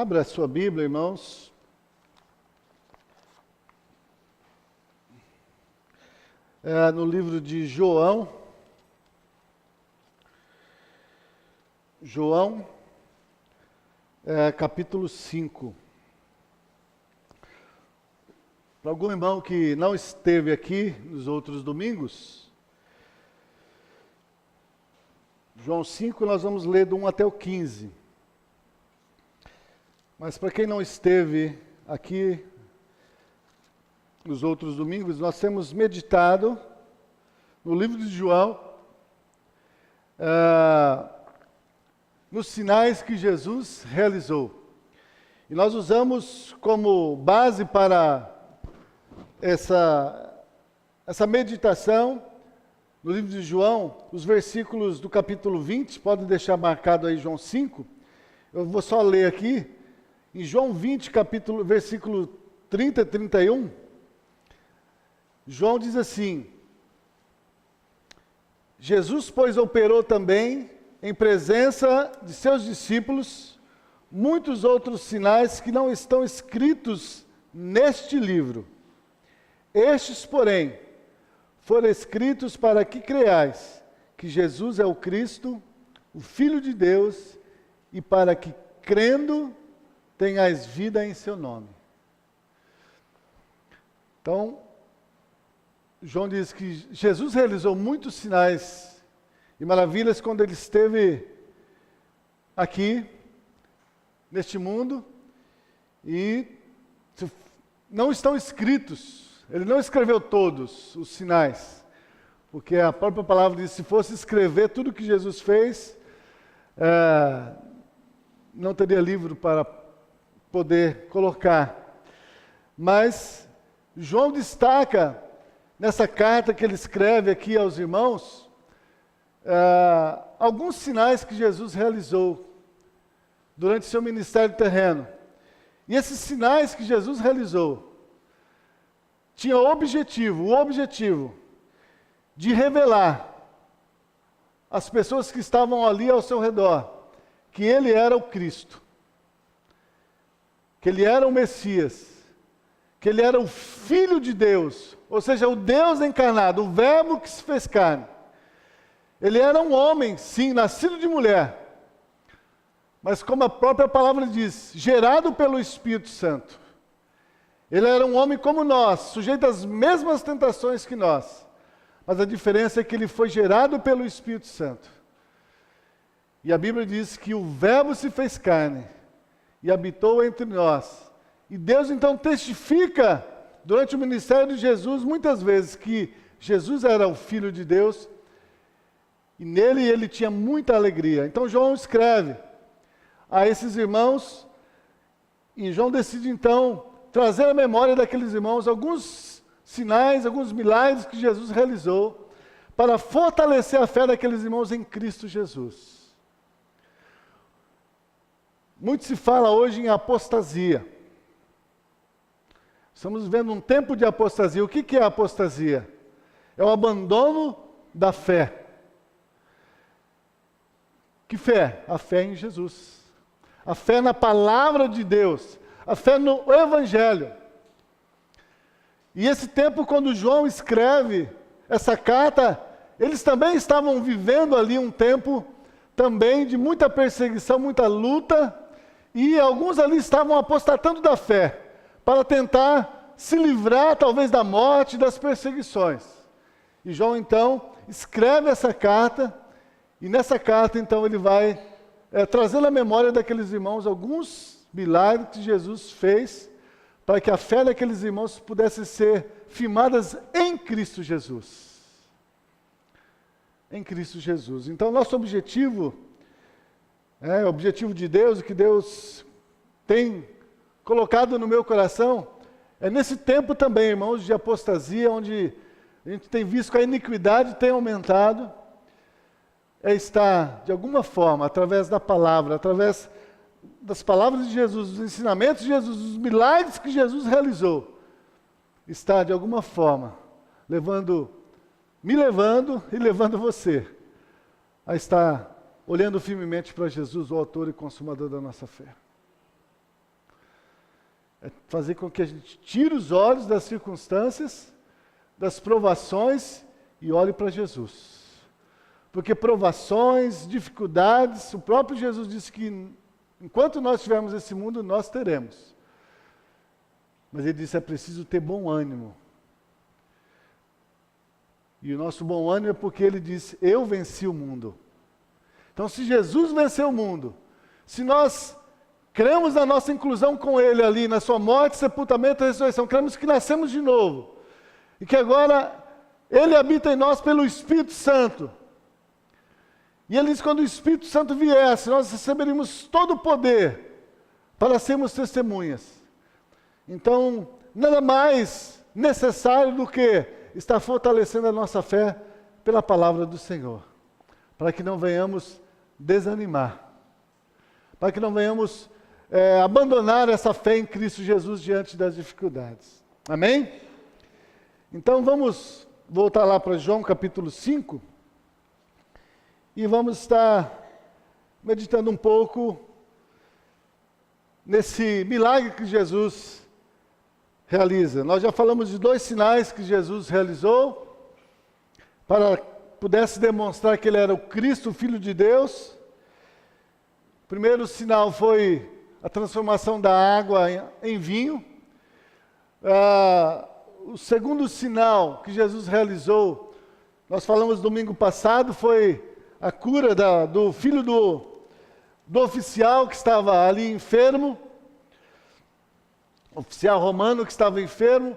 Abra a sua Bíblia, irmãos. No livro de João. João, capítulo 5. Para algum irmão que não esteve aqui nos outros domingos, João 5 nós vamos ler do 1 até o 15. Mas para quem não esteve aqui nos outros domingos, nós temos meditado no livro de João, nos sinais que Jesus realizou. E nós usamos como base para essa meditação no livro de João, os versículos do capítulo 20, pode deixar marcado aí João 5. Eu vou só ler aqui. Em João 20, versículo 30 e 31, João diz assim: Jesus, pois, operou também, em presença de seus discípulos, muitos outros sinais que não estão escritos neste livro. Estes, porém, foram escritos para que creiais que Jesus é o Cristo, o Filho de Deus, e para que, crendo, tenhais vida em seu nome. Então, João diz que Jesus realizou muitos sinais e maravilhas quando ele esteve aqui, neste mundo, e não estão escritos, ele não escreveu todos os sinais, porque a própria palavra diz, se fosse escrever tudo que Jesus fez, não teria livro para poder colocar. Mas João destaca nessa carta que ele escreve aqui aos irmãos, alguns sinais que Jesus realizou durante seu ministério terreno. E esses sinais que Jesus realizou tinham o objetivo de revelar às pessoas que estavam ali ao seu redor que ele era o Cristo, que ele era o Messias, que ele era o Filho de Deus, ou seja, o Deus encarnado, o Verbo que se fez carne. Ele era um homem, sim, nascido de mulher, mas como a própria palavra diz, gerado pelo Espírito Santo. Ele era um homem como nós, sujeito às mesmas tentações que nós, mas a diferença é que ele foi gerado pelo Espírito Santo. E a Bíblia diz que o Verbo se fez carne e habitou entre nós. E Deus então testifica, durante o ministério de Jesus, muitas vezes, que Jesus era o Filho de Deus, e nele ele tinha muita alegria. Então João escreve a esses irmãos, e João decide então trazer à memória daqueles irmãos alguns sinais, alguns milagres que Jesus realizou, para fortalecer a fé daqueles irmãos em Cristo Jesus. Muito se fala hoje em apostasia. Estamos vivendo um tempo de apostasia. O que é a apostasia? É o abandono da fé. Que fé? A fé em Jesus. A fé na palavra de Deus. A fé no Evangelho. E esse tempo, quando João escreve essa carta, eles também estavam vivendo ali um tempo também de muita perseguição, muita luta, e alguns ali estavam apostatando da fé, para tentar se livrar talvez da morte e das perseguições. E João então escreve essa carta, e nessa carta então ele vai trazendo à memória daqueles irmãos alguns milagres que Jesus fez, para que a fé daqueles irmãos pudesse ser firmadas em Cristo Jesus. Em Cristo Jesus. Então nosso objetivo, o objetivo de Deus, o que Deus tem colocado no meu coração, é nesse tempo também, irmãos, de apostasia, onde a gente tem visto que a iniquidade tem aumentado, estar, de alguma forma, através da palavra, através das palavras de Jesus, dos ensinamentos de Jesus, dos milagres que Jesus realizou, está, de alguma forma, me levando e levando você a estar olhando firmemente para Jesus, o autor e consumador da nossa fé. É fazer com que a gente tire os olhos das circunstâncias, das provações e olhe para Jesus. Porque provações, dificuldades, o próprio Jesus disse que enquanto nós tivermos esse mundo, nós teremos. Mas ele disse, é preciso ter bom ânimo. E o nosso bom ânimo é porque ele disse, eu venci o mundo. Então, se Jesus venceu o mundo, se nós cremos na nossa inclusão com ele ali, na sua morte, sepultamento e ressurreição, cremos que nascemos de novo, e que agora ele habita em nós pelo Espírito Santo. E ele diz, quando o Espírito Santo viesse, nós receberíamos todo o poder para sermos testemunhas. Então, nada mais necessário do que estar fortalecendo a nossa fé pela palavra do Senhor, para que não venhamos desanimar, para que não venhamos abandonar essa fé em Cristo Jesus diante das dificuldades. Amém? Então vamos voltar lá para João capítulo 5 e vamos estar meditando um pouco nesse milagre que Jesus realiza. Nós já falamos de 2 sinais que Jesus realizou para que pudesse demonstrar que ele era o Cristo, o Filho de Deus. O primeiro sinal foi a transformação da água em vinho. O segundo sinal que Jesus realizou, nós falamos domingo passado, foi a cura do filho do oficial que estava ali enfermo, oficial romano que estava enfermo,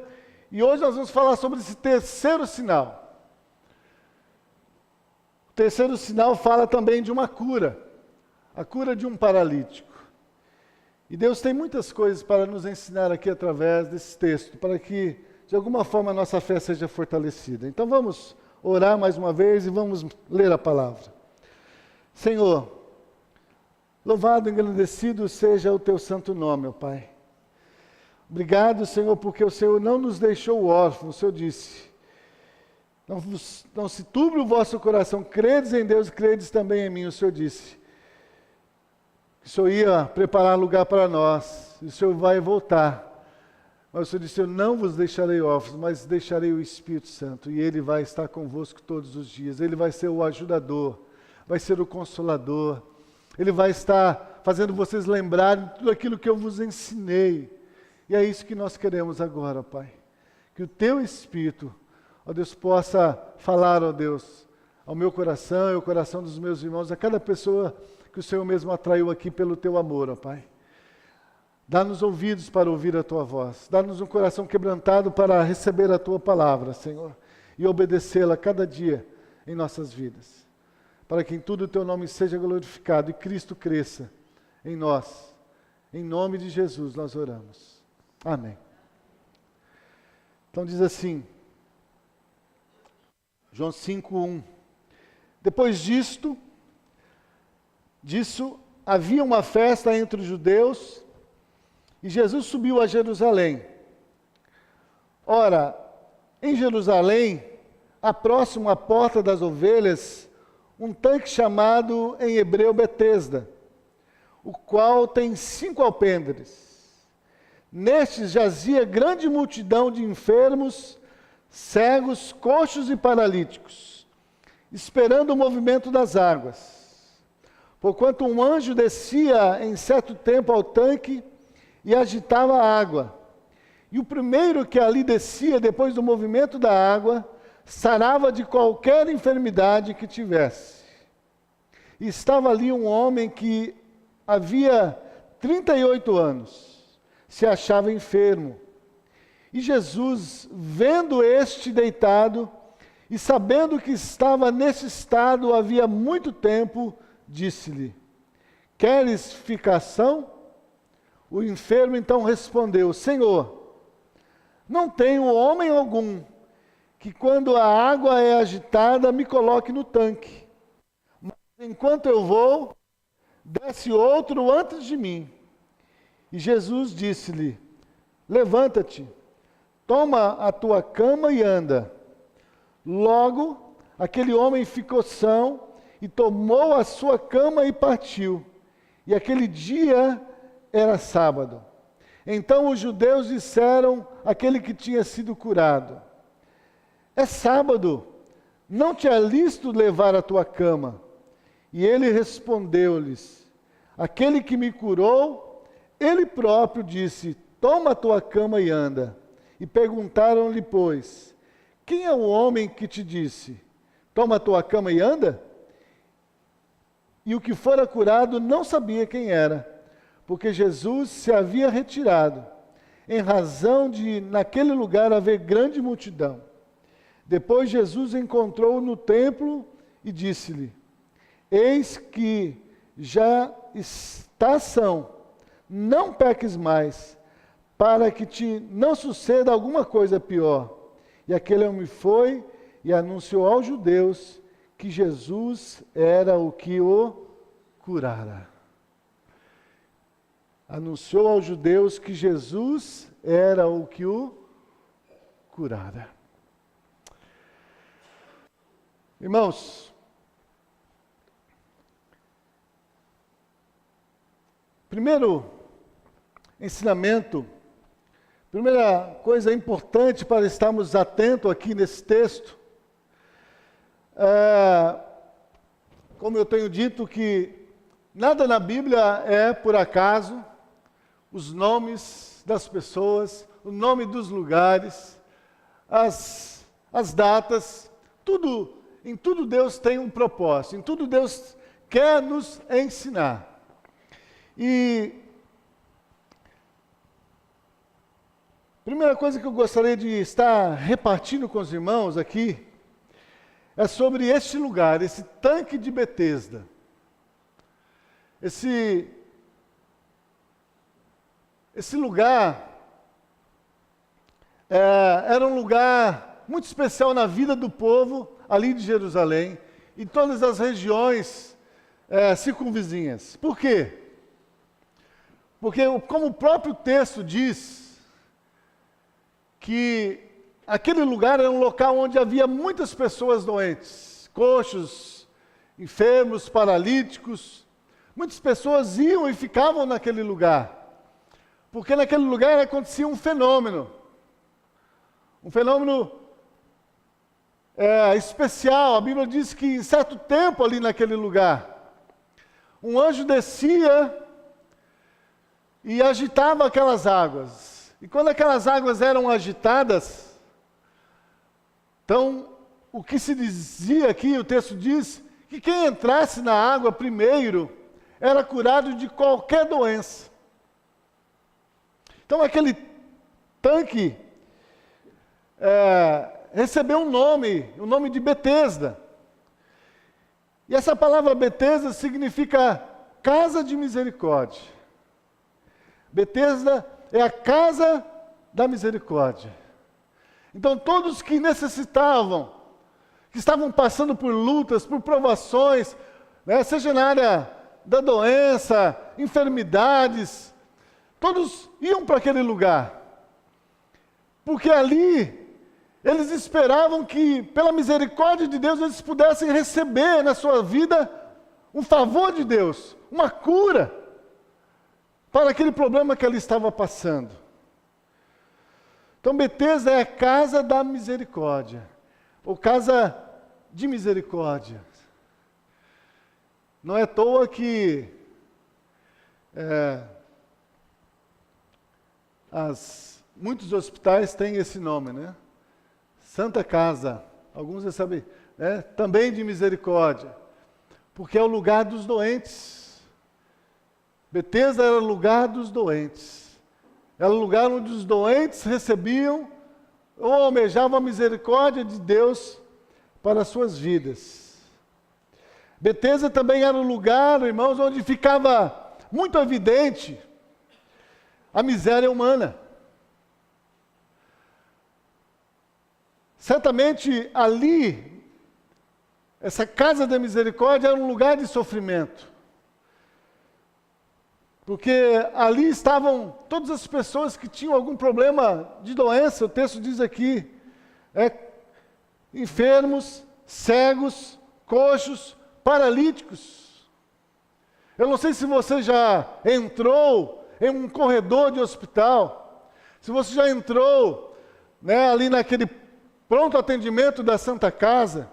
e hoje nós vamos falar sobre esse terceiro sinal. O terceiro sinal fala também de uma cura, a cura de um paralítico. E Deus tem muitas coisas para nos ensinar aqui através desse texto, para que de alguma forma a nossa fé seja fortalecida. Então vamos orar mais uma vez e vamos ler a palavra. Senhor, louvado e engrandecido seja o teu santo nome, ó Pai. Obrigado, Senhor, porque o Senhor não nos deixou órfãos. O Senhor disse, não se turbe o vosso coração, credes em Deus e credes também em mim. O Senhor disse que o Senhor ia preparar lugar para nós, e o Senhor vai voltar. Mas o Senhor disse, eu não vos deixarei órfãos, mas deixarei o Espírito Santo, e Ele vai estar convosco todos os dias. Ele vai ser o ajudador, vai ser o consolador. Ele vai estar fazendo vocês lembrarem de tudo aquilo que eu vos ensinei. E é isso que nós queremos agora, Pai. Que o Teu Espírito, ó Deus, possa falar, ó Deus, ao meu coração e ao coração dos meus irmãos, a cada pessoa que o Senhor mesmo atraiu aqui pelo Teu amor, ó Pai. Dá-nos ouvidos para ouvir a Tua voz. Dá-nos um coração quebrantado para receber a Tua palavra, Senhor, e obedecê-la cada dia em nossas vidas. Para que em tudo o Teu nome seja glorificado e Cristo cresça em nós. Em nome de Jesus nós oramos. Amém. Então diz assim, João 5:1. Depois disso havia uma festa entre os judeus e Jesus subiu a Jerusalém. Ora, em Jerusalém, próximo à porta das ovelhas, um tanque chamado em hebreu Betesda, o qual tem 5 alpendres. Nestes jazia grande multidão de enfermos, cegos, coxos e paralíticos, esperando o movimento das águas. Porquanto um anjo descia em certo tempo ao tanque e agitava a água. E o primeiro que ali descia, depois do movimento da água, sarava de qualquer enfermidade que tivesse. E estava ali um homem que havia 38 anos. Se achava enfermo. E Jesus, vendo este deitado, e sabendo que estava nesse estado havia muito tempo, disse-lhe, queres ficar são? O enfermo então respondeu, Senhor, não tenho homem algum, que quando a água é agitada, me coloque no tanque. Mas enquanto eu vou, desce outro antes de mim. E Jesus disse-lhe, levanta-te, toma a tua cama e anda. Logo, aquele homem ficou são e tomou a sua cama e partiu. E aquele dia era sábado. Então os judeus disseram àquele que tinha sido curado: é sábado, não te é lícito levar a tua cama. E ele respondeu-lhes: aquele que me curou, ele próprio disse: toma a tua cama e anda. E perguntaram-lhe, pois: quem é o homem que te disse: toma a tua cama e anda? E o que fora curado não sabia quem era, porque Jesus se havia retirado, em razão de naquele lugar haver grande multidão. Depois Jesus encontrou-o no templo e disse-lhe: eis que já estás são, não peques mais, para que te não suceda alguma coisa pior. E aquele homem foi e anunciou aos judeus que Jesus era o que o curara. Anunciou aos judeus que Jesus era o que o curara. Irmãos, primeiro ensinamento, primeira coisa importante para estarmos atentos aqui nesse texto, como eu tenho dito, que nada na Bíblia é por acaso. Os nomes das pessoas, o nome dos lugares, as datas, tudo, em tudo Deus tem um propósito, em tudo Deus quer nos ensinar. E primeira coisa que eu gostaria de estar repartindo com os irmãos aqui é sobre este lugar, esse tanque de Betesda. Esse lugar era um lugar muito especial na vida do povo ali de Jerusalém e todas as regiões circunvizinhas. Por quê? Porque, como o próprio texto diz, que aquele lugar era um local onde havia muitas pessoas doentes, coxos, enfermos, paralíticos. Muitas pessoas iam e ficavam naquele lugar, porque naquele lugar acontecia um fenômeno especial. A Bíblia diz que em certo tempo ali naquele lugar, um anjo descia e agitava aquelas águas. E quando aquelas águas eram agitadas, então, o que se dizia aqui, o texto diz, que quem entrasse na água primeiro era curado de qualquer doença. Então, aquele tanque recebeu um nome, o nome de Betesda. E essa palavra Betesda significa casa de misericórdia. Betesda é a casa da misericórdia. Então, todos que necessitavam, que estavam passando por lutas, por provações, seja na área da doença, enfermidades, todos iam para aquele lugar. Porque ali, eles esperavam que, pela misericórdia de Deus, eles pudessem receber na sua vida um favor de Deus, uma cura para aquele problema que ele estava passando. Então, Betesda é a casa da misericórdia, ou casa de misericórdia. Não é à toa que muitos hospitais têm esse nome, né? Santa Casa, alguns sabem, também de misericórdia, porque é o lugar dos doentes. Betesda era o lugar dos doentes. Era o lugar onde os doentes recebiam ou almejavam a misericórdia de Deus para as suas vidas. Betesda também era o lugar, irmãos, onde ficava muito evidente a miséria humana. Certamente ali, essa casa da misericórdia era um lugar de sofrimento. Porque ali estavam todas as pessoas que tinham algum problema de doença, o texto diz aqui, enfermos, cegos, coxos, paralíticos. Eu não sei se você já entrou em um corredor de hospital, se você já entrou, né, ali naquele pronto atendimento da Santa Casa,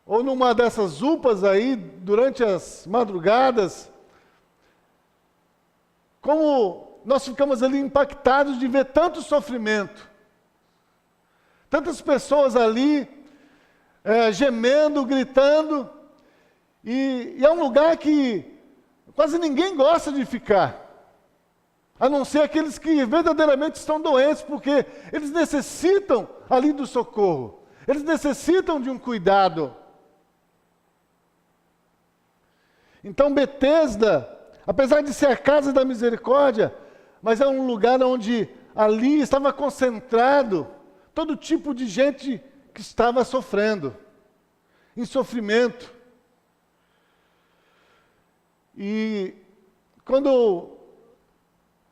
ou numa dessas UPAs aí, durante as madrugadas, como nós ficamos ali impactados de ver tanto sofrimento, tantas pessoas ali, gemendo, gritando, e é um lugar que quase ninguém gosta de ficar, a não ser aqueles que verdadeiramente estão doentes, porque eles necessitam ali do socorro, eles necessitam de um cuidado. Então Betesda, apesar de ser a casa da misericórdia, mas é um lugar onde ali estava concentrado todo tipo de gente que estava sofrendo, em sofrimento. E quando eu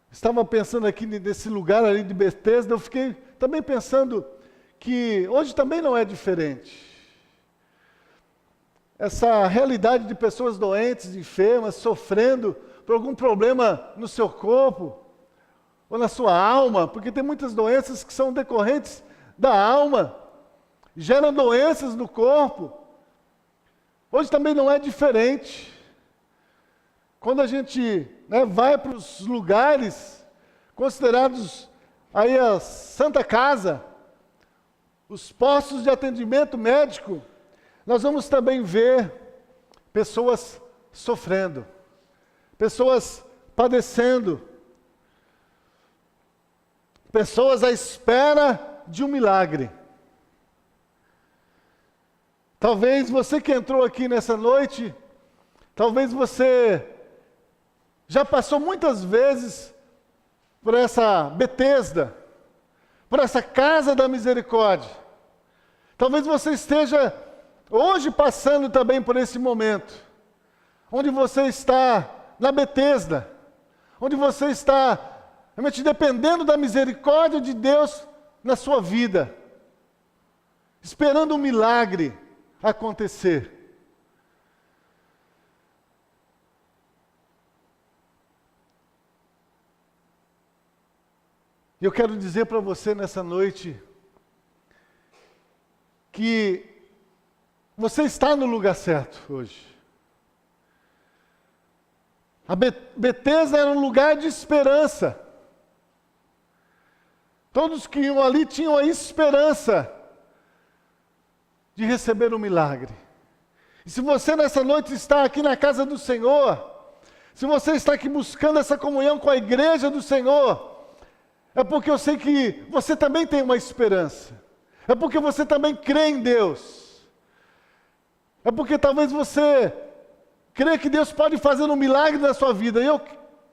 estava pensando aqui nesse lugar ali de Betesda, eu fiquei também pensando que hoje também não é diferente. Essa realidade de pessoas doentes, enfermas, sofrendo por algum problema no seu corpo ou na sua alma, porque tem muitas doenças que são decorrentes da alma, geram doenças no corpo. Hoje também não é diferente. Quando a gente vai para os lugares considerados aí a Santa Casa, os postos de atendimento médico, nós vamos também ver pessoas sofrendo, pessoas padecendo, pessoas à espera de um milagre. Talvez você que entrou aqui nessa noite, talvez você já passou muitas vezes por essa Betesda, por essa casa da misericórdia. Talvez você esteja hoje passando também por esse momento, onde você está na Betesda, onde você está realmente dependendo da misericórdia de Deus na sua vida, esperando um milagre acontecer. E eu quero dizer para você nessa noite que você está no lugar certo hoje. A Betesda era um lugar de esperança. Todos que iam ali tinham a esperança de receber um milagre. E se você nessa noite está aqui na casa do Senhor, se você está aqui buscando essa comunhão com a igreja do Senhor, é porque eu sei que você também tem uma esperança. É porque você também crê em Deus. É porque talvez você crê que Deus pode fazer um milagre na sua vida. E eu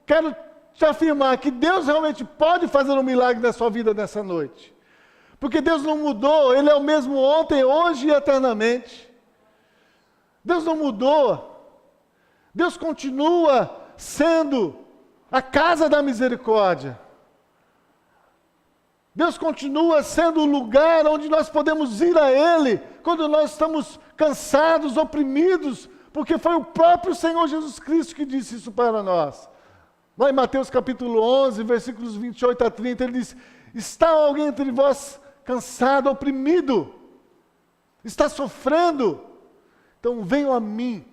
quero te afirmar que Deus realmente pode fazer um milagre na sua vida nessa noite. Porque Deus não mudou, Ele é o mesmo ontem, hoje e eternamente. Deus não mudou. Deus continua sendo a casa da misericórdia. Deus continua sendo o lugar onde nós podemos ir a Ele quando nós estamos cansados, oprimidos, porque foi o próprio Senhor Jesus Cristo que disse isso para nós. Lá em Mateus capítulo 11, versículos 28 a 30, Ele diz: está alguém entre vós cansado, oprimido, está sofrendo? Então venham a mim,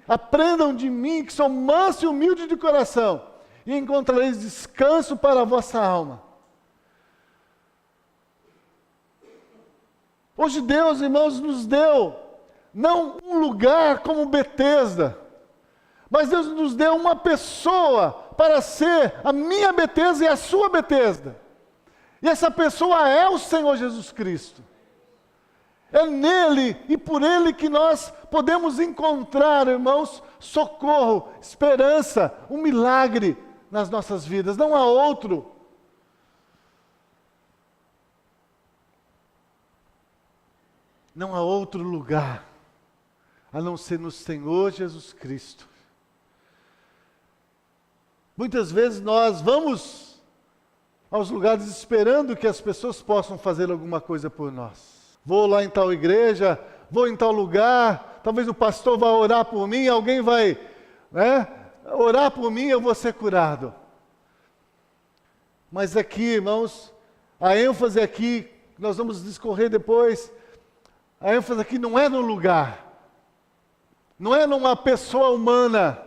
aprendam de mim, que sou manso e humilde de coração, e encontrareis descanso para a vossa alma. Hoje Deus, irmãos, nos deu não um lugar como Betesda, mas Deus nos deu uma pessoa para ser a minha Betesda e a sua Betesda. E essa pessoa é o Senhor Jesus Cristo. É nele e por ele que nós podemos encontrar, irmãos, socorro, esperança, um milagre nas nossas vidas. Não há outro. Não há outro lugar a não ser no Senhor Jesus Cristo. Muitas vezes nós vamos aos lugares esperando que as pessoas possam fazer alguma coisa por nós. Vou lá em tal igreja, vou em tal lugar, talvez o pastor vá orar por mim, alguém vai orar por mim, eu vou ser curado. Mas aqui, irmãos, a ênfase aqui, nós vamos discorrer depois, a ênfase aqui não é no lugar, não é numa pessoa humana,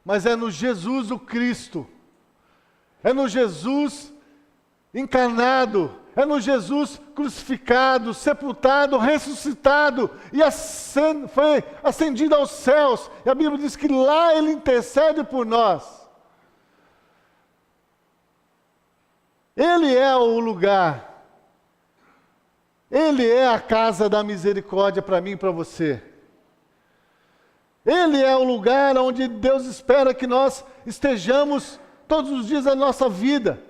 mas é no Jesus o Cristo, é no Jesus encarnado, é no Jesus crucificado, sepultado, ressuscitado e foi ascendido aos céus. E a Bíblia diz que lá Ele intercede por nós. Ele é o lugar, Ele é a casa da misericórdia para mim e para você. Ele é o lugar onde Deus espera que nós estejamos todos os dias da nossa vida.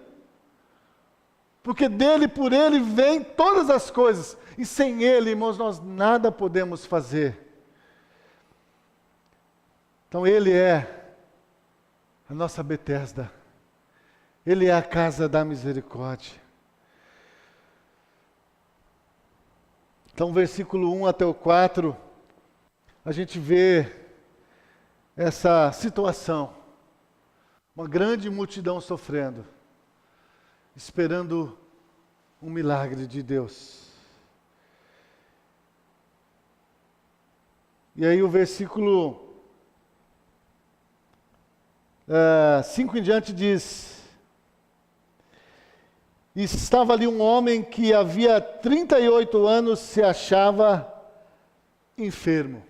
Porque dele, por Ele, vem todas as coisas. E sem Ele, irmãos, nós nada podemos fazer. Então Ele é a nossa Betesda. Ele é a casa da misericórdia. Então, versículo 1 até o 4, a gente vê essa situação. Uma grande multidão sofrendo, esperando um milagre de Deus. E aí o versículo 5 em diante diz: e estava ali um homem que havia 38 anos se achava enfermo.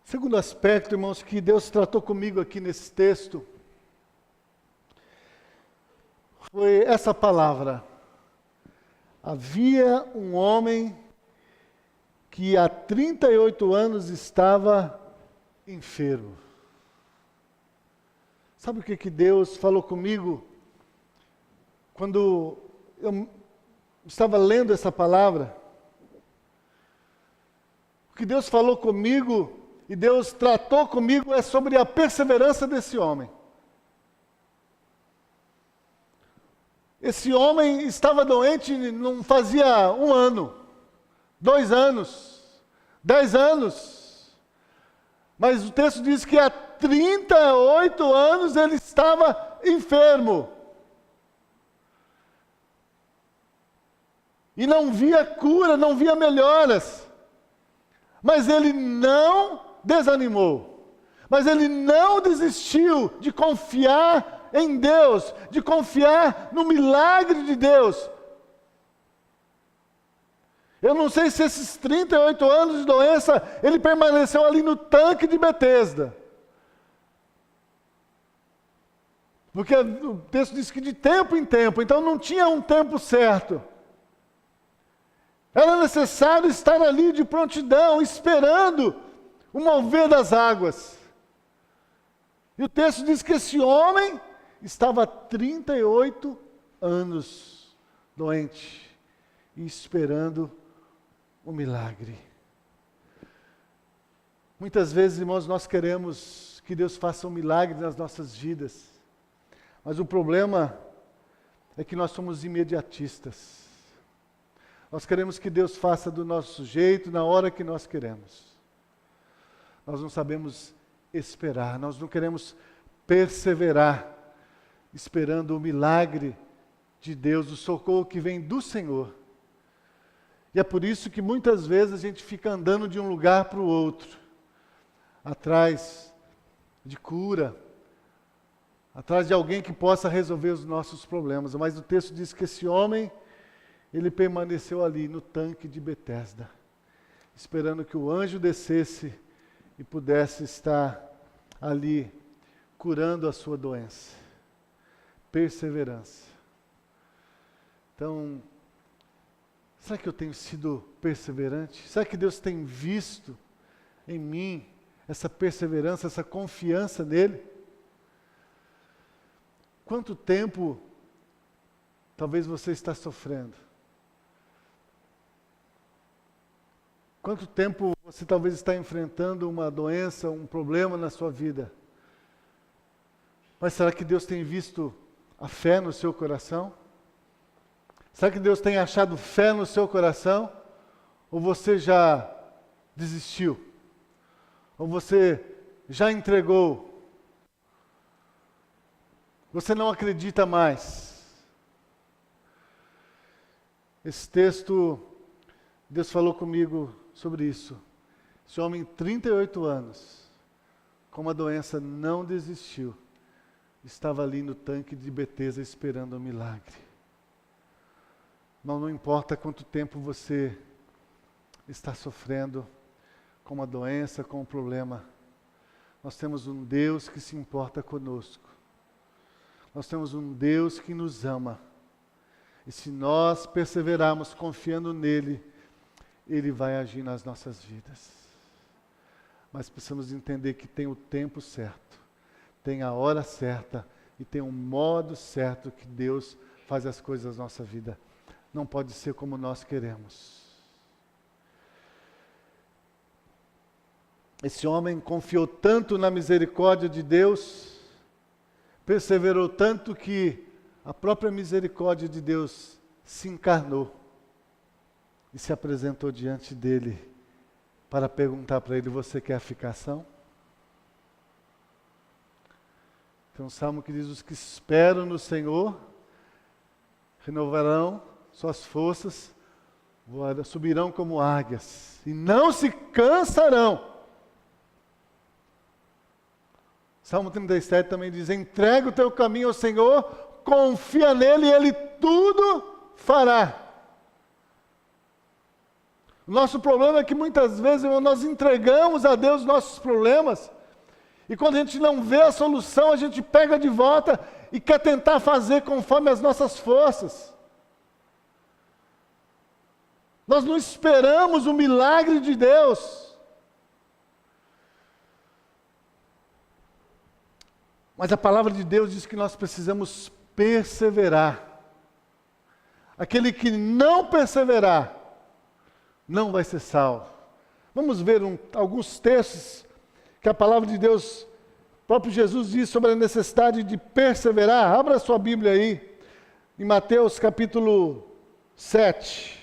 Segundo aspecto, irmãos, que Deus tratou comigo aqui nesse texto, foi essa palavra. Havia um homem que há 38 anos estava enfermo. Sabe o que Deus falou comigo quando eu estava lendo essa palavra? O que Deus falou comigo e Deus tratou comigo é sobre a perseverança desse homem. Esse homem estava doente não fazia 1 ano, 2 anos, 10 anos. Mas o texto diz que há 38 anos ele estava enfermo. E não via cura, não via melhoras. Mas ele não desanimou. Mas ele não desistiu de confiar em Deus, de confiar no milagre de Deus. Eu não sei se esses 38 anos de doença, ele permaneceu ali no tanque de Betesda. Porque o texto diz que de tempo em tempo, então não tinha um tempo certo. Era necessário estar ali de prontidão, esperando o mover das águas. E o texto diz que esse homem estava há 38 anos doente e esperando o milagre. Muitas vezes, irmãos, nós queremos que Deus faça um milagre nas nossas vidas, mas o problema é que nós somos imediatistas. Nós queremos que Deus faça do nosso jeito, na hora que nós queremos. Nós não sabemos esperar, nós não queremos perseverar, esperando o milagre de Deus, o socorro que vem do Senhor. E é por isso que muitas vezes a gente fica andando de um lugar para o outro, atrás de cura, atrás de alguém que possa resolver os nossos problemas. Mas o texto diz que esse homem, ele permaneceu ali no tanque de Betesda, esperando que o anjo descesse e pudesse estar ali curando a sua doença. Perseverança. Então, será que eu tenho sido perseverante? Será que Deus tem visto em mim essa perseverança, essa confiança nele? Quanto tempo talvez você está sofrendo? Quanto tempo você talvez está enfrentando uma doença, um problema na sua vida? Mas será que Deus tem visto a fé no seu coração? Será que Deus tem achado fé no seu coração? Ou você já desistiu? Ou você já entregou? Você não acredita mais? Esse texto, Deus falou comigo sobre isso. Esse homem, 38 anos, com uma doença, não desistiu. Estava ali no tanque de Betesda esperando um milagre. Não importa quanto tempo você está sofrendo com uma doença, com um problema, nós temos um Deus que se importa conosco. Nós temos um Deus que nos ama. E se nós perseverarmos confiando nele, Ele vai agir nas nossas vidas. Mas precisamos entender que tem o tempo certo, tem a hora certa e tem um modo certo que Deus faz as coisas na nossa vida. Não pode ser como nós queremos. Esse homem confiou tanto na misericórdia de Deus, perseverou tanto que a própria misericórdia de Deus se encarnou e se apresentou diante dele para perguntar para ele: você quer a ficação? Tem um salmo que diz: os que esperam no Senhor renovarão suas forças, subirão como águias e não se cansarão. Salmo 37 também diz: entrega o teu caminho ao Senhor, confia nele e Ele tudo fará. O nosso problema é que muitas vezes nós entregamos a Deus nossos problemas, e quando a gente não vê a solução, a gente pega de volta e quer tentar fazer conforme as nossas forças. Nós não esperamos o milagre de Deus. Mas a palavra de Deus diz que nós precisamos perseverar. Aquele que não perseverar, não vai ser salvo. Vamos ver alguns textos que a palavra de Deus, o próprio Jesus diz sobre a necessidade de perseverar. Abra a sua Bíblia aí, em Mateus capítulo 7.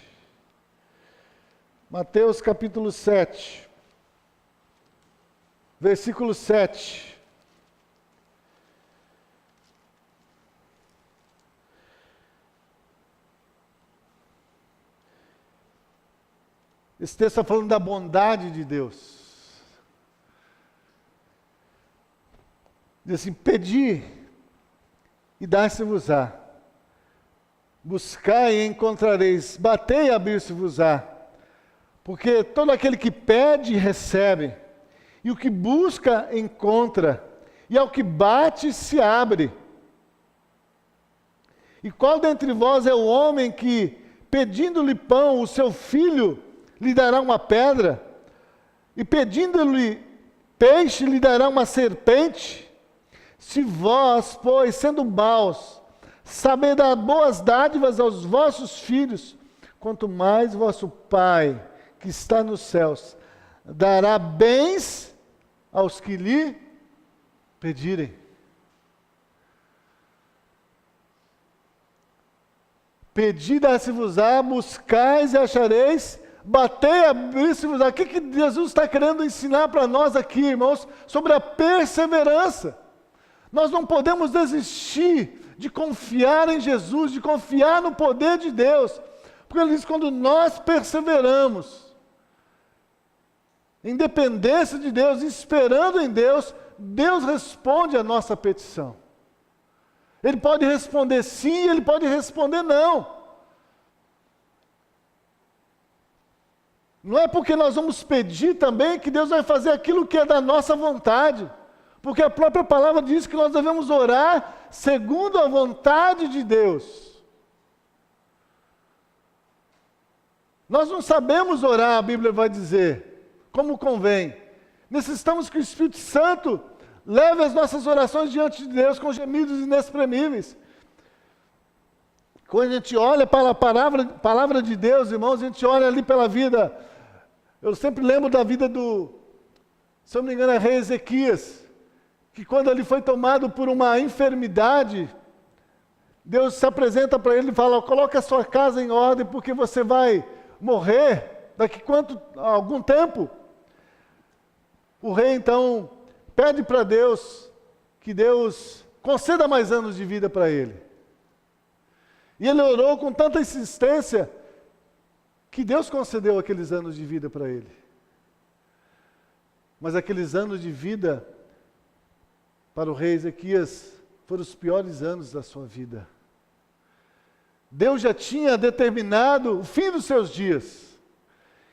Mateus capítulo 7, versículo 7. Esse texto está falando da bondade de Deus. Diz assim: pedi e dá-se-vos-á. Buscai e encontrareis. Batei e abrir-se-vos-á. Porque todo aquele que pede, recebe. E o que busca, encontra. E ao que bate, se abre. E qual dentre vós é o homem que, pedindo-lhe pão, o seu filho lhe dará uma pedra, e pedindo-lhe peixe, lhe dará uma serpente? Se vós, pois, sendo maus, sabeis dar boas dádivas aos vossos filhos, quanto mais vosso Pai, que está nos céus, dará bens aos que lhe pedirem. Pedi, dá-se-vos-á, buscais e achareis, batei, abrir-se-vos-á. O que Jesus está querendo ensinar para nós aqui, irmãos? Sobre a perseverança. Nós não podemos desistir de confiar em Jesus, de confiar no poder de Deus. Porque ele diz que quando nós perseveramos, em dependência de Deus, esperando em Deus, Deus responde a nossa petição. Ele pode responder sim, Ele pode responder não. Não é porque nós vamos pedir também que Deus vai fazer aquilo que é da nossa vontade. Porque a própria palavra diz que nós devemos orar segundo a vontade de Deus. Nós não sabemos orar, a Bíblia vai dizer, como convém. Necessitamos que o Espírito Santo leve as nossas orações diante de Deus com gemidos inexprimíveis. Quando a gente olha para a palavra de Deus, irmãos, a gente olha ali pela vida. Eu sempre lembro da vida se eu não me engano, é rei Ezequias, que quando ele foi tomado por uma enfermidade, Deus se apresenta para ele e fala: coloque a sua casa em ordem, porque você vai morrer daqui algum tempo. o rei então pede para Deus que Deus conceda mais anos de vida para ele. E ele orou com tanta insistência que Deus concedeu aqueles anos de vida para ele. Mas aqueles anos de vida para o rei Ezequias foram os piores anos da sua vida. Deus já tinha determinado o fim dos seus dias.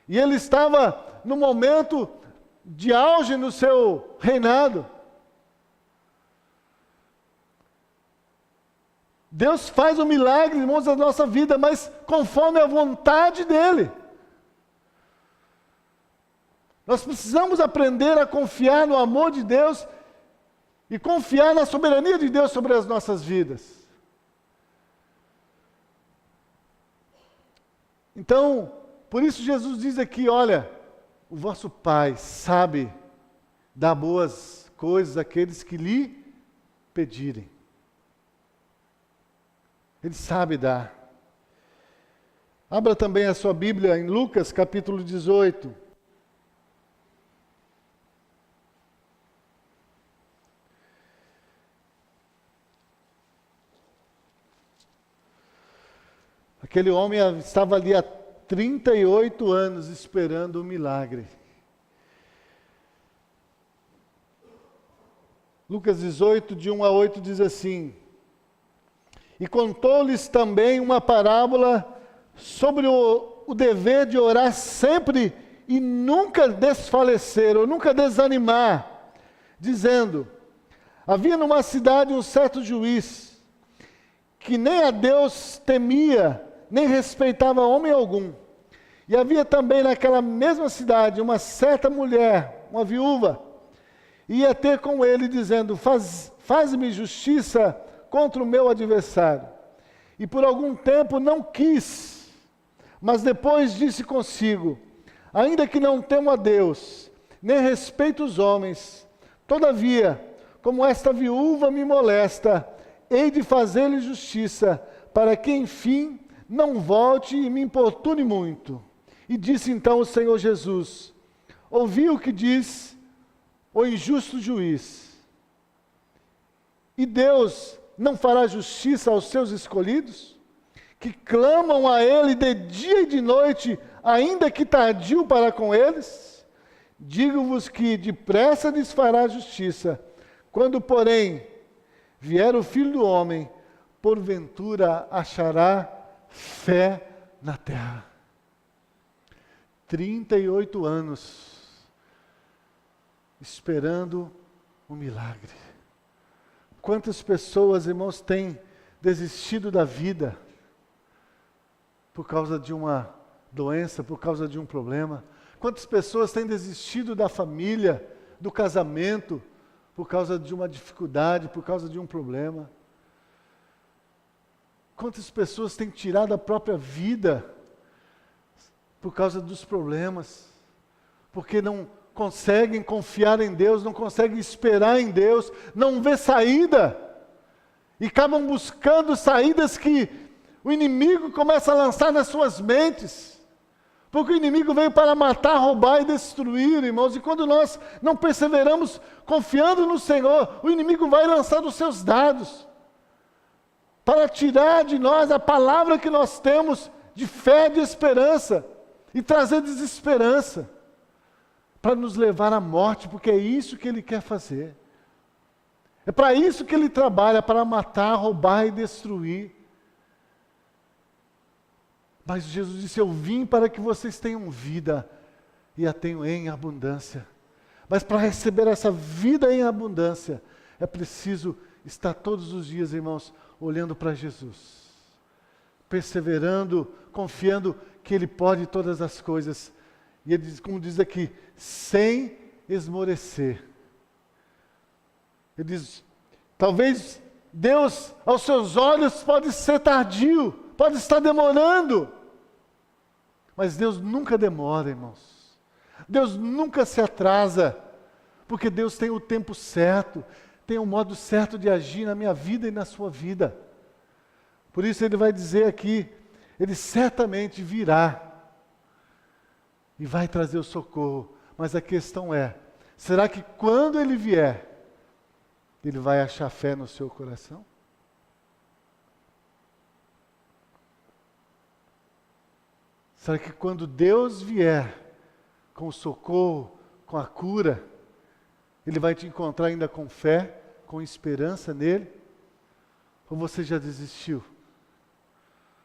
E ele estava no momento de auge no seu reinado. Deus faz um milagre, irmãos, na nossa vida, mas conforme a vontade dEle. Nós precisamos aprender a confiar no amor de Deus e confiar na soberania de Deus sobre as nossas vidas. Então, por isso Jesus diz aqui, olha, o vosso Pai sabe dar boas coisas àqueles que lhe pedirem. Ele sabe dar. Abra também a sua Bíblia em Lucas capítulo 18. Aquele homem estava ali há 38 anos esperando um milagre. Lucas 18, de 1 a 8, diz assim: E contou-lhes também uma parábola sobre o dever de orar sempre e nunca desfalecer, ou nunca desanimar, dizendo: Havia numa cidade um certo juiz, que nem a Deus temia, nem respeitava homem algum. E havia também naquela mesma cidade uma certa mulher, uma viúva, ia ter com ele dizendo: Faz-me justiça contra o meu adversário. E por algum tempo não quis, mas depois disse consigo: Ainda que não temo a Deus, nem respeito os homens, todavia, como esta viúva me molesta, hei de fazer-lhe justiça, para que enfim não volte e me importune muito. E disse então o Senhor Jesus: Ouvi o que diz o injusto juiz. E Deus não fará justiça aos seus escolhidos, que clamam a Ele de dia e de noite, ainda que tardio para com eles? Digo-vos que depressa lhes fará justiça. Quando, porém, vier o Filho do Homem, porventura achará fé na terra. 38 anos esperando um milagre. Quantas pessoas, irmãos, têm desistido da vida por causa de uma doença, por causa de um problema? Quantas pessoas têm desistido da família, do casamento, por causa de uma dificuldade, por causa de um problema? Quantas pessoas têm tirado a própria vida por causa dos problemas, porque não conseguem confiar em Deus, não conseguem esperar em Deus, não vê saída, e acabam buscando saídas que o inimigo começa a lançar nas suas mentes, porque o inimigo veio para matar, roubar e destruir, irmãos, e quando nós não perseveramos confiando no Senhor, o inimigo vai lançar os seus dados, para tirar de nós a palavra que nós temos de fé, de esperança, e trazer desesperança, para nos levar à morte, porque é isso que ele quer fazer. É para isso que ele trabalha, para matar, roubar e destruir. Mas Jesus disse: Eu vim para que vocês tenham vida, e a tenham em abundância. Mas para receber essa vida em abundância, é preciso estar todos os dias, irmãos, olhando para Jesus, perseverando, confiando que Ele pode todas as coisas. E Ele diz, como diz aqui, sem esmorecer. Ele diz, talvez Deus, aos seus olhos, pode ser tardio, pode estar demorando. Mas Deus nunca demora, irmãos. Deus nunca se atrasa, porque Deus tem o tempo certo, tem o modo certo de agir na minha vida e na sua vida. Por isso Ele vai dizer aqui, Ele certamente virá e vai trazer o socorro. Mas a questão é, Será que quando Ele vier, Ele vai achar fé no seu coração? Será que quando Deus vier com o socorro, com a cura, Ele vai te encontrar ainda com fé, com esperança nele? Ou você já desistiu?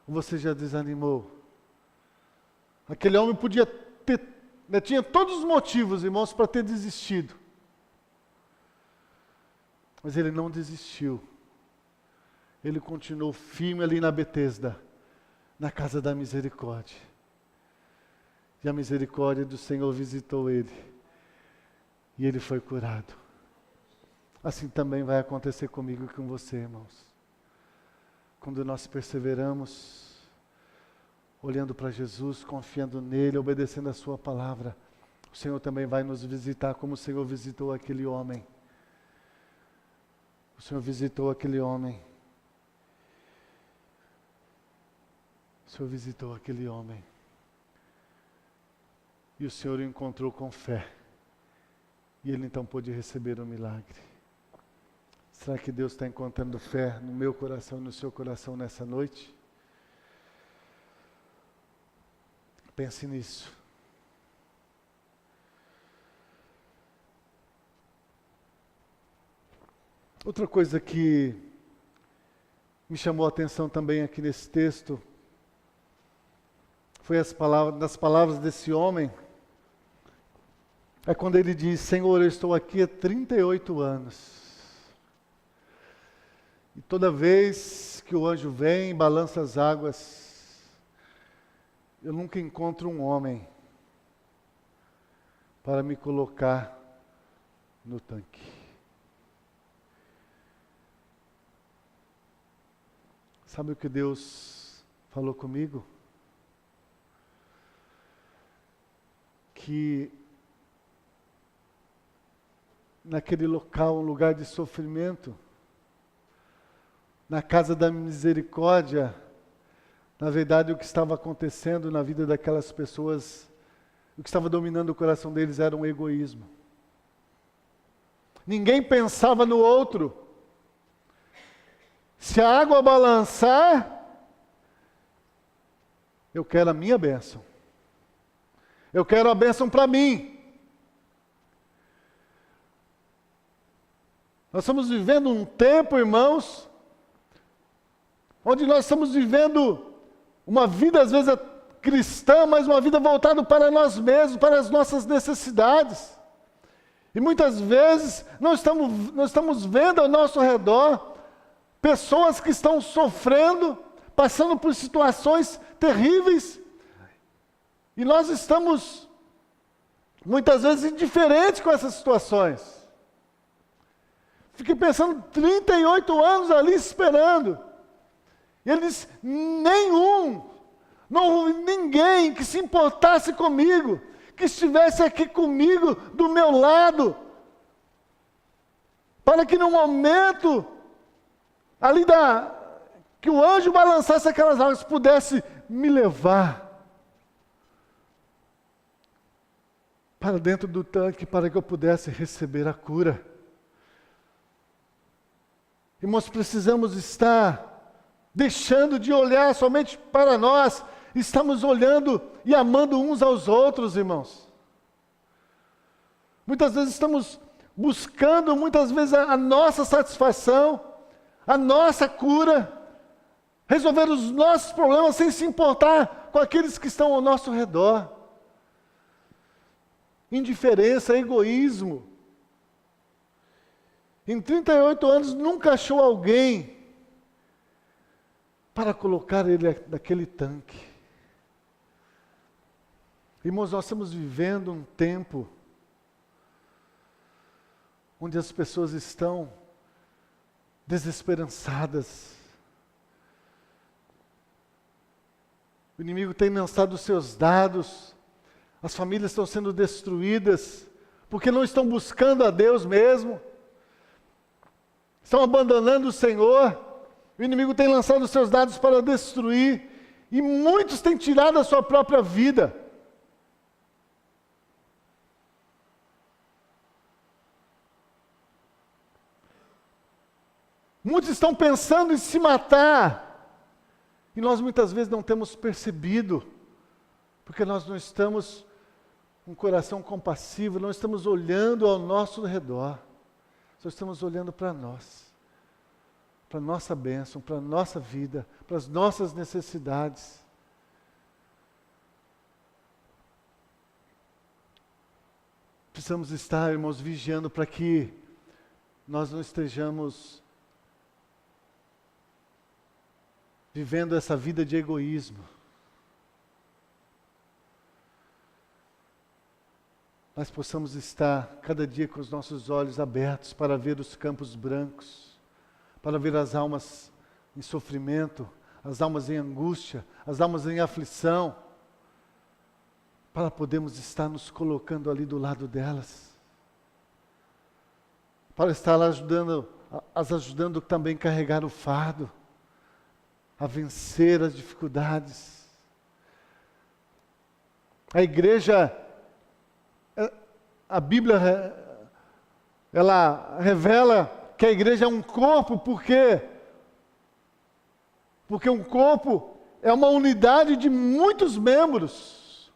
Ou você já desanimou? Aquele homem podia ter, tinha todos os motivos, irmãos, para ter desistido. Mas ele não desistiu. Ele continuou firme ali na Betesda, na casa da misericórdia. E a misericórdia do Senhor visitou ele. E ele foi curado. Assim também vai acontecer comigo e com você, irmãos. Quando nós perseveramos, olhando para Jesus, confiando nele, obedecendo a sua palavra, o Senhor também vai nos visitar como o Senhor visitou aquele homem. O Senhor visitou aquele homem. O Senhor visitou aquele homem. E o Senhor o encontrou com fé. E ele então pôde receber o milagre. Será que Deus está encontrando fé no meu coração e no seu coração nessa noite? Pense nisso. Outra coisa que me chamou a atenção também aqui nesse texto foi das palavras desse homem. É quando ele diz: Senhor, eu estou aqui há 38 anos. E toda vez que o anjo vem, balança as águas, eu nunca encontro um homem para me colocar no tanque. Sabe o que Deus falou comigo? Que naquele local, um lugar de sofrimento, na casa da misericórdia, na verdade o que estava acontecendo na vida daquelas pessoas, o que estava dominando o coração deles era um egoísmo. Ninguém pensava no outro. Se a água balançar, eu quero a minha bênção. Eu quero a bênção para mim. Nós estamos vivendo um tempo, irmãos, onde nós estamos vivendo uma vida, às vezes, cristã, mas uma vida voltada para nós mesmos, para as nossas necessidades. E muitas vezes nós estamos vendo ao nosso redor pessoas que estão sofrendo, passando por situações terríveis, e nós estamos, muitas vezes, indiferentes com essas situações. Fiquei pensando, 38 anos ali esperando. E ele disse: não houve ninguém que se importasse comigo, que estivesse aqui comigo, do meu lado, para que no momento ali que o anjo balançasse aquelas águas, pudesse me levar para dentro do tanque, para que eu pudesse receber a cura. Irmãos, precisamos estar deixando de olhar somente para nós, estamos olhando e amando uns aos outros, irmãos. Muitas vezes estamos buscando, a nossa satisfação, a nossa cura, resolver os nossos problemas sem se importar com aqueles que estão ao nosso redor. Indiferença, egoísmo. Em 38 anos nunca achou alguém para colocar ele naquele tanque. Irmãos, nós estamos vivendo um tempo onde as pessoas estão desesperançadas. O inimigo tem lançado os seus dados, as famílias estão sendo destruídas, porque não estão buscando a Deus mesmo, estão abandonando o Senhor. O inimigo tem lançado os seus dados para destruir, e muitos têm tirado a sua própria vida. Muitos estão pensando em se matar. E nós muitas vezes não temos percebido, porque nós não estamos com um coração compassivo, não estamos olhando ao nosso redor, só estamos olhando para nós, para a nossa bênção, para a nossa vida, para as nossas necessidades. Precisamos estar, irmãos, vigiando para que nós não estejamos vivendo essa vida de egoísmo. Nós possamos estar cada dia com os nossos olhos abertos para ver os campos brancos, para ver as almas em sofrimento, as almas em angústia, as almas em aflição, para podermos estar nos colocando ali do lado delas, para estar as ajudando também a carregar o fardo, a vencer as dificuldades. A igreja, a Bíblia, ela revela que a igreja é um corpo, porque um corpo é uma unidade de muitos membros.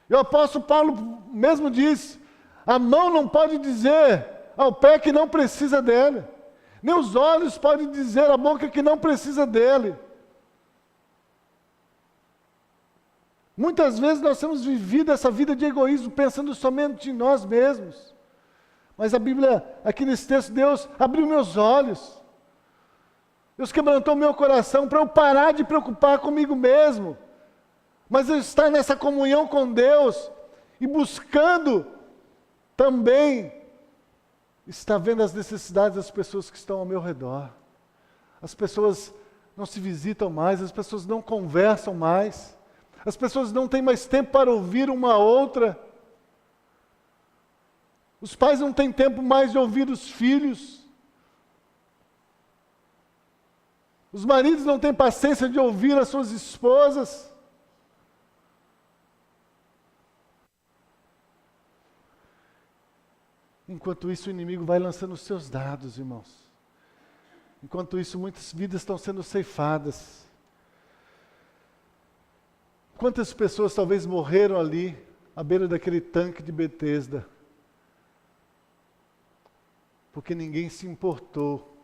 E o apóstolo Paulo mesmo diz, a mão não pode dizer ao pé que não precisa dele, nem os olhos podem dizer à boca que não precisa dele. Muitas vezes nós temos vivido essa vida de egoísmo, pensando somente em nós mesmos. Mas a Bíblia, aqui nesse texto, Deus abriu meus olhos. Deus quebrantou meu coração para eu parar de preocupar comigo mesmo. Mas eu estar nessa comunhão com Deus e buscando também estar vendo as necessidades das pessoas que estão ao meu redor. As pessoas não se visitam mais, as pessoas não conversam mais. As pessoas não têm mais tempo para ouvir uma a outra. Os pais não têm tempo mais de ouvir os filhos. Os maridos não têm paciência de ouvir as suas esposas. Enquanto isso, o inimigo vai lançando os seus dados, irmãos. Enquanto isso, muitas vidas estão sendo ceifadas. Quantas pessoas talvez morreram ali, à beira daquele tanque de Betesda, porque ninguém se importou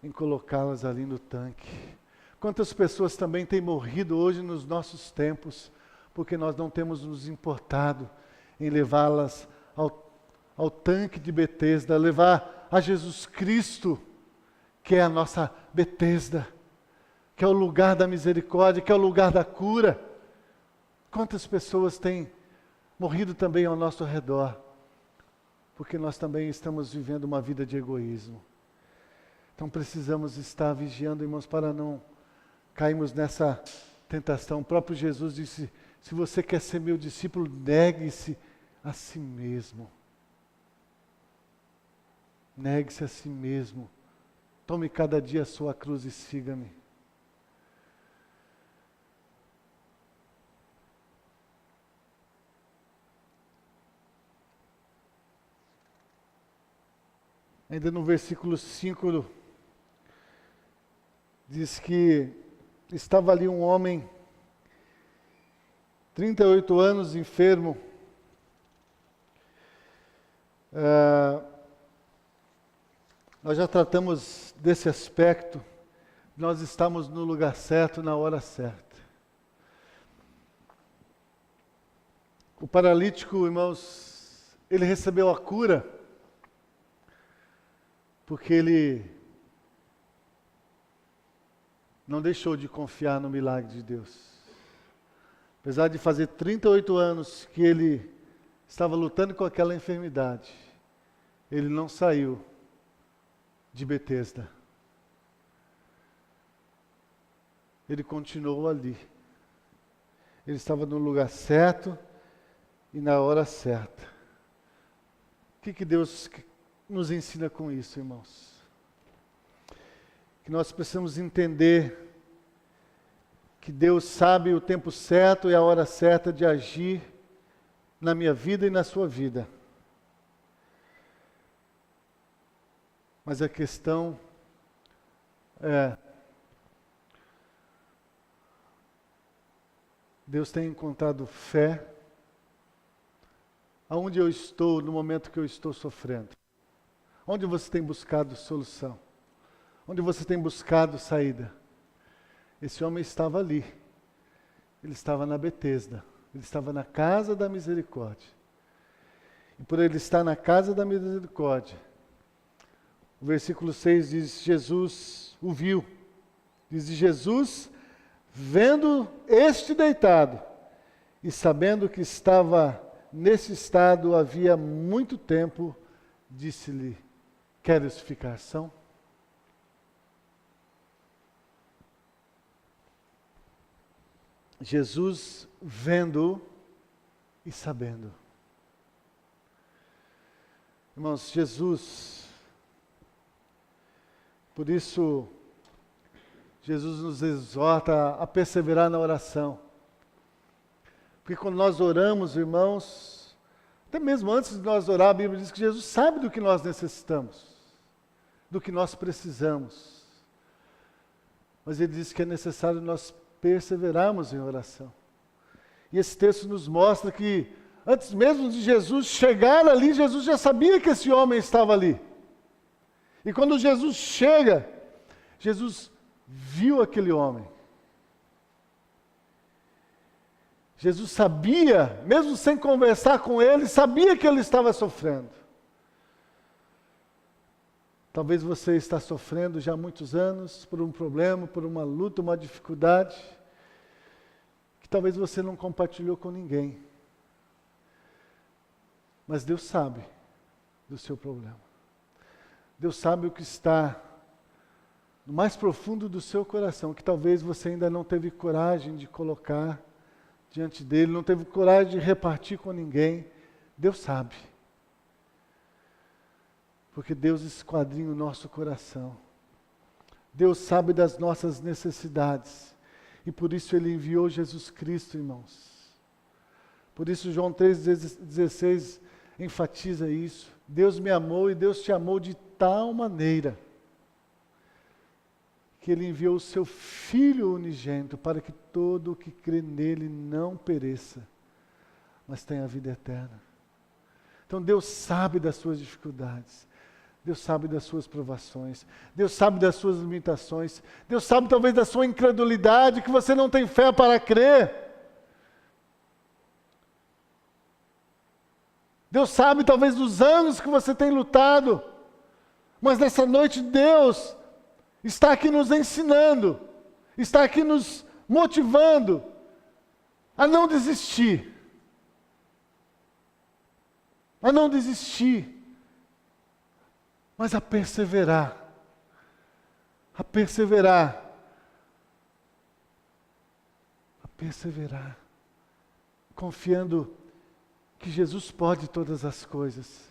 em colocá-las ali no tanque. Quantas pessoas também têm morrido hoje nos nossos tempos, porque nós não temos nos importado em levá-las ao tanque de Betesda, levar a Jesus Cristo, que é a nossa Betesda, que é o lugar da misericórdia, que é o lugar da cura. Quantas pessoas têm morrido também ao nosso redor, porque nós também estamos vivendo uma vida de egoísmo. Então precisamos estar vigiando, irmãos, para não cairmos nessa tentação. O próprio Jesus disse, se você quer ser meu discípulo, negue-se a si mesmo. Negue-se a si mesmo. Tome cada dia a sua cruz e siga-me. Ainda no versículo 5, diz que estava ali um homem, 38 anos, enfermo. Nós já tratamos desse aspecto. Nós estamos no lugar certo, na hora certa. O paralítico, irmãos, ele recebeu a cura, porque ele não deixou de confiar no milagre de Deus. Apesar de fazer 38 anos que ele estava lutando com aquela enfermidade, ele não saiu de Betesda. Ele continuou ali. Ele estava no lugar certo e na hora certa. O que Deus nos ensina com isso, irmãos? Que nós precisamos entender que Deus sabe o tempo certo e a hora certa de agir na minha vida e na sua vida. Mas a questão Deus tem encontrado fé aonde eu estou, no momento que eu estou sofrendo. Onde você tem buscado solução? Onde você tem buscado saída? Esse homem estava ali. Ele estava na Betesda. Ele estava na casa da misericórdia. E por ele estar na casa da misericórdia, o versículo 6 diz, Jesus o viu. Diz, Jesus, vendo este deitado e sabendo que estava nesse estado havia muito tempo, disse-lhe, queres ficar são? Jesus vendo e sabendo. Irmãos, Jesus, por isso, Jesus nos exorta a perseverar na oração. Porque quando nós oramos, irmãos, até mesmo antes de nós orar, a Bíblia diz que Jesus sabe do que nós necessitamos, do que nós precisamos. Mas Ele diz que é necessário nós perseverarmos em oração. E esse texto nos mostra que, antes mesmo de Jesus chegar ali, Jesus já sabia que esse homem estava ali. E quando Jesus chega, Jesus viu aquele homem. Jesus sabia, mesmo sem conversar com ele, sabia que ele estava sofrendo. Talvez você está sofrendo já há muitos anos por um problema, por uma luta, uma dificuldade, que talvez você não compartilhou com ninguém. Mas Deus sabe do seu problema. Deus sabe o que está no mais profundo do seu coração, que talvez você ainda não teve coragem de colocar diante dele, não teve coragem de repartir com ninguém. Deus sabe. Porque Deus esquadrinha o nosso coração. Deus sabe das nossas necessidades. E por isso Ele enviou Jesus Cristo, irmãos. Por isso João 3,16 enfatiza isso. Deus me amou e Deus te amou de tal maneira que Ele enviou o seu Filho unigênito para que todo o que crê nele não pereça, mas tenha a vida eterna. Então Deus sabe das suas dificuldades. Deus sabe das suas provações. Deus sabe das suas limitações. Deus sabe talvez da sua incredulidade, que você não tem fé para crer. Deus sabe talvez dos anos que você tem lutado. Mas nessa noite Deus está aqui nos ensinando, está aqui nos motivando a não desistir. A não desistir, mas a perseverar. A perseverar. A perseverar. Confiando que Jesus pode todas as coisas.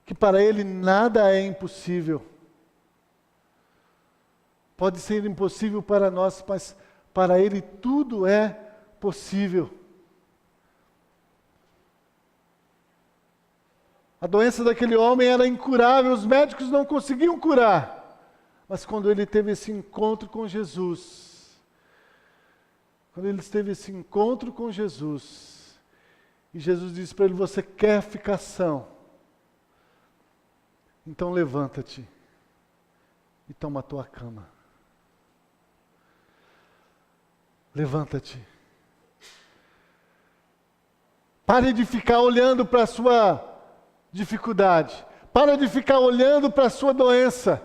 Que para Ele nada é impossível. Pode ser impossível para nós, mas para Ele tudo é possível. A doença daquele homem era incurável, os médicos não conseguiam curar. Mas quando ele teve esse encontro com Jesus, e Jesus disse para ele, você quer ficar são? Então levanta-te e toma a tua cama. Levanta-te. Pare de ficar olhando para a sua dificuldade. Para de ficar olhando para a sua doença.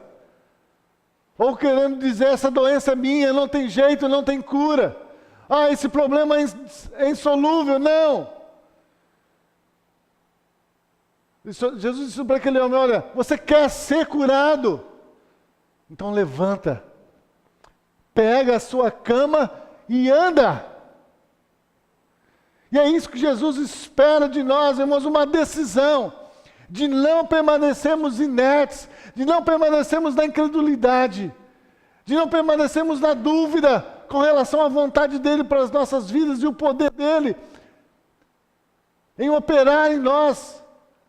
Ou querendo dizer, essa doença é minha, não tem jeito, não tem cura. Ah, esse problema é insolúvel. Não. Jesus disse para aquele homem, olha, você quer ser curado? Então levanta. Pega a sua cama e anda. E é isso que Jesus espera de nós, irmãos, uma decisão. De não permanecermos inertes, de não permanecermos na incredulidade, de não permanecermos na dúvida com relação à vontade dEle para as nossas vidas e o poder dEle em operar em nós.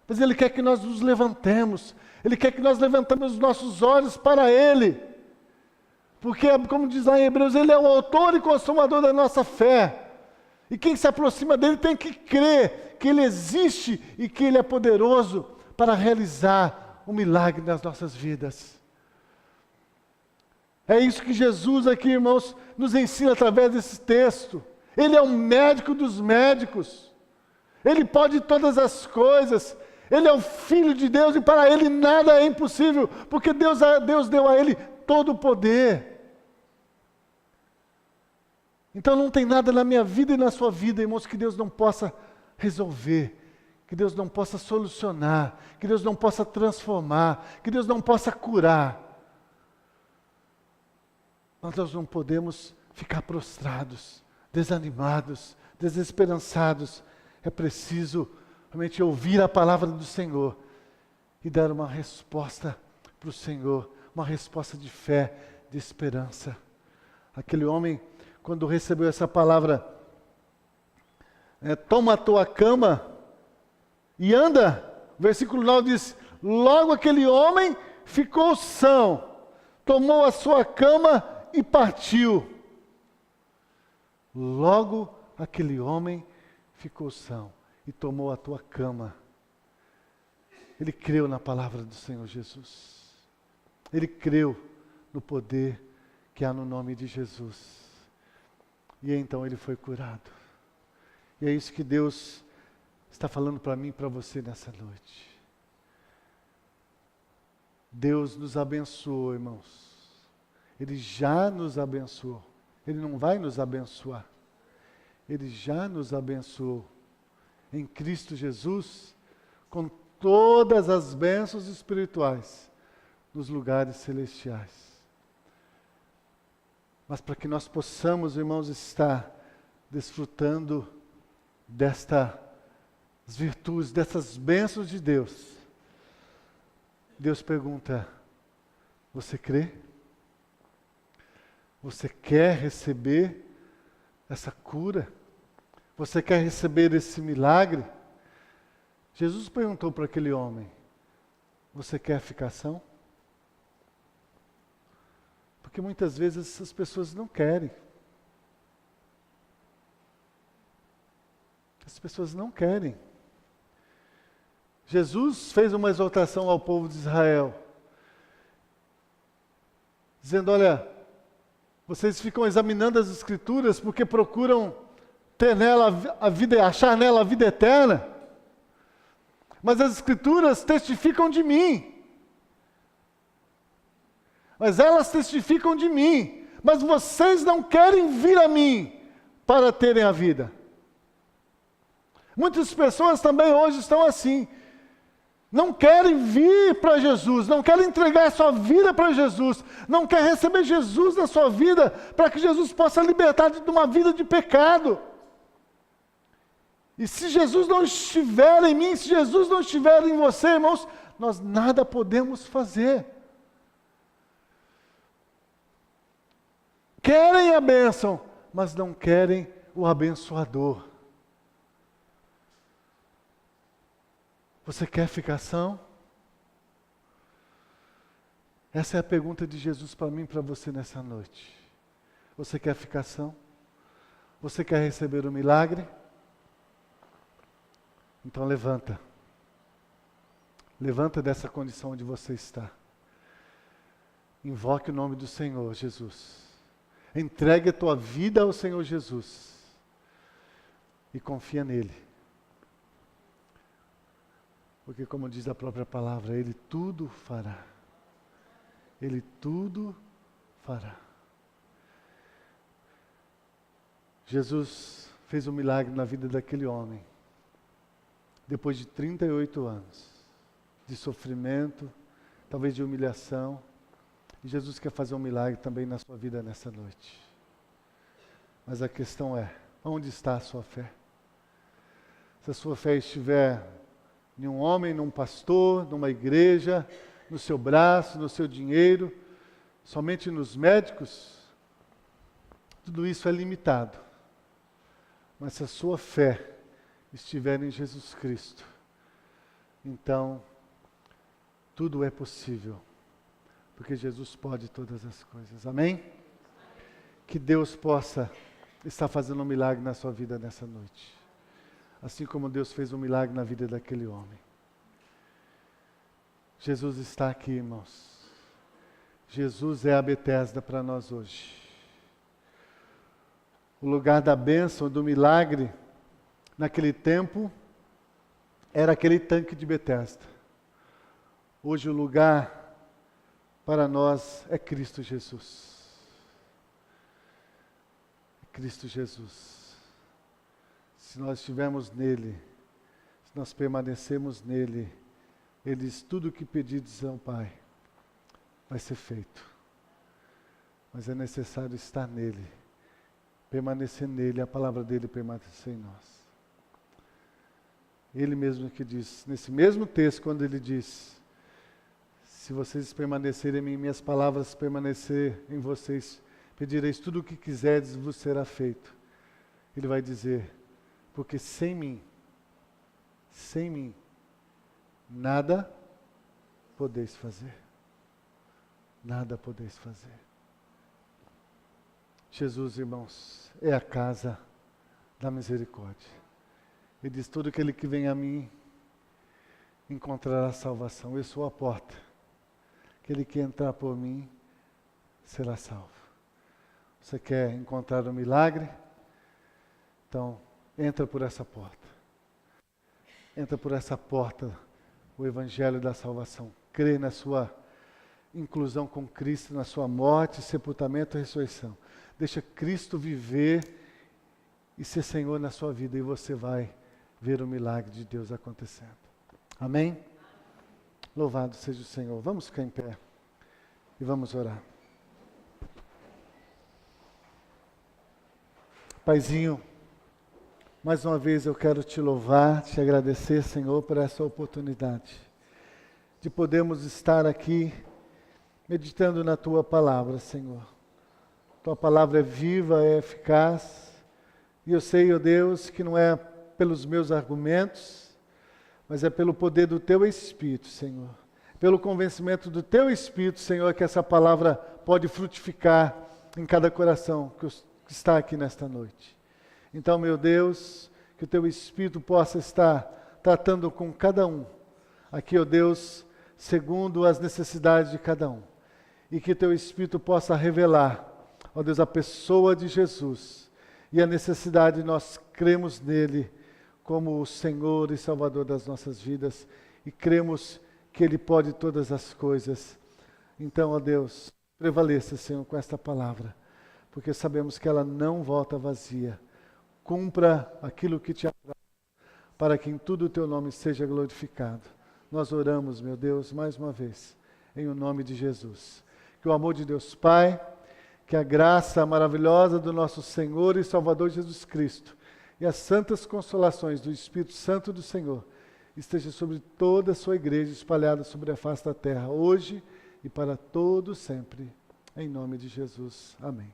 Mas Ele quer que nós nos levantemos, Ele quer que nós levantemos os nossos olhos para Ele. Porque, como diz lá em Hebreus, Ele é o autor e consumador da nossa fé. E quem se aproxima dEle tem que crer que Ele existe e que Ele é poderoso para realizar um milagre nas nossas vidas. É isso que Jesus aqui, irmãos, nos ensina através desse texto. Ele é o médico dos médicos. Ele pode todas as coisas. Ele é o Filho de Deus e para Ele nada é impossível, porque Deus deu a Ele todo o poder. Então não tem nada na minha vida e na sua vida, irmãos, que Deus não possa resolver, que Deus não possa solucionar, que Deus não possa transformar, que Deus não possa curar. Mas nós não podemos ficar prostrados, desanimados, desesperançados. É preciso realmente ouvir a palavra do Senhor e dar uma resposta para o Senhor, uma resposta de fé, de esperança. Aquele homem, quando recebeu essa palavra, toma a tua cama e anda. Versículo 9 diz, logo aquele homem ficou são, tomou a sua cama e partiu. Logo aquele homem ficou são e tomou a tua cama. Ele creu na palavra do Senhor Jesus. Ele creu no poder que há no nome de Jesus. E então ele foi curado. E é isso que Deus está falando para mim e para você nessa noite. Deus nos abençoou, irmãos. Ele já nos abençoou. Ele não vai nos abençoar. Ele já nos abençoou em Cristo Jesus com todas as bênçãos espirituais nos lugares celestiais. Mas para que nós possamos, irmãos, estar desfrutando destas virtudes, dessas bênçãos de Deus, Deus pergunta, você crê? Você quer receber essa cura? Você quer receber esse milagre? Jesus perguntou para aquele homem, você quer ficar são? Porque muitas vezes essas pessoas não querem. As pessoas não querem. Jesus fez uma exortação ao povo de Israel, dizendo, olha, vocês ficam examinando as Escrituras porque procuram ter nela a vida, achar nela a vida eterna, mas as Escrituras testificam de mim. Mas elas testificam de mim. Mas vocês não querem vir a mim para terem a vida. Muitas pessoas também hoje estão assim. Não querem vir para Jesus, não querem entregar a sua vida para Jesus, não querem receber Jesus na sua vida, para que Jesus possa libertar de uma vida de pecado. E se Jesus não estiver em mim, se Jesus não estiver em você, irmãos, nós nada podemos fazer. Querem a bênção, mas não querem o abençoador. Você quer ficar são? Essa é a pergunta de Jesus para mim e para você nessa noite. Você quer ficar são? Você quer receber o milagre? Então levanta. Levanta dessa condição onde você está. Invoque o nome do Senhor Jesus. Entregue a tua vida ao Senhor Jesus. E confia nele. Porque como diz a própria palavra, Ele tudo fará. Ele tudo fará. Jesus fez um milagre na vida daquele homem. Depois de 38 anos de sofrimento, talvez de humilhação. E Jesus quer fazer um milagre também na sua vida nessa noite. Mas a questão é, onde está a sua fé? Se a sua fé estiver em um homem, num pastor, numa igreja, no seu braço, no seu dinheiro, somente nos médicos, tudo isso é limitado. Mas se a sua fé estiver em Jesus Cristo, então tudo é possível porque Jesus pode todas as coisas. Amém? Que Deus possa estar fazendo um milagre na sua vida nessa noite. Assim como Deus fez um milagre na vida daquele homem. Jesus está aqui, irmãos. Jesus é a Betesda para nós hoje. O lugar da bênção, do milagre, naquele tempo, era aquele tanque de Betesda. Hoje o lugar para nós é Cristo Jesus. Cristo Jesus. Se nós estivermos nele, se nós permanecermos nele, ele diz, tudo o que pedirdes ao Pai vai ser feito. Mas é necessário estar nele, permanecer nele, a palavra dele permanecer em nós. Ele mesmo que diz, nesse mesmo texto, quando ele diz, se vocês permanecerem em mim, minhas palavras permanecer em vocês, pedireis tudo o que quiserdes, vos será feito. Ele vai dizer, porque sem mim, nada podeis fazer. Nada podeis fazer. Jesus, irmãos, é a casa da misericórdia. Ele diz, todo aquele que vem a mim encontrará salvação. Eu sou a porta. Aquele que entrar por mim será salvo. Você quer encontrar um milagre? Então, entra por essa porta. Entra por essa porta, o Evangelho da salvação. Crê na sua inclusão com Cristo, na sua morte, sepultamento e ressurreição. Deixa Cristo viver e ser Senhor na sua vida e você vai ver o milagre de Deus acontecendo. Amém? Louvado seja o Senhor. Vamos ficar em pé e vamos orar. Paizinho, mais uma vez eu quero te louvar, te agradecer, Senhor, por essa oportunidade de podermos estar aqui meditando na Tua palavra, Senhor. Tua palavra é viva, é eficaz, e eu sei, ó Deus, que não é pelos meus argumentos, mas é pelo poder do Teu Espírito, Senhor. Pelo convencimento do Teu Espírito, Senhor, que essa palavra pode frutificar em cada coração que está aqui nesta noite. Então, meu Deus, que o Teu Espírito possa estar tratando com cada um. Aqui, ó Deus, segundo as necessidades de cada um. E que Teu Espírito possa revelar, ó Deus, a pessoa de Jesus. E a necessidade de nós cremos nele como o Senhor e Salvador das nossas vidas. E cremos que Ele pode todas as coisas. Então, ó Deus, prevaleça, Senhor, com esta palavra. Porque sabemos que ela não volta vazia. Cumpra aquilo que te agrada, para que em tudo o Teu nome seja glorificado. Nós oramos, meu Deus, mais uma vez, em o nome de Jesus. Que o amor de Deus Pai, que a graça maravilhosa do nosso Senhor e Salvador Jesus Cristo, e as santas consolações do Espírito Santo do Senhor, esteja sobre toda a sua igreja, espalhada sobre a face da terra, hoje e para todo sempre. Em nome de Jesus. Amém.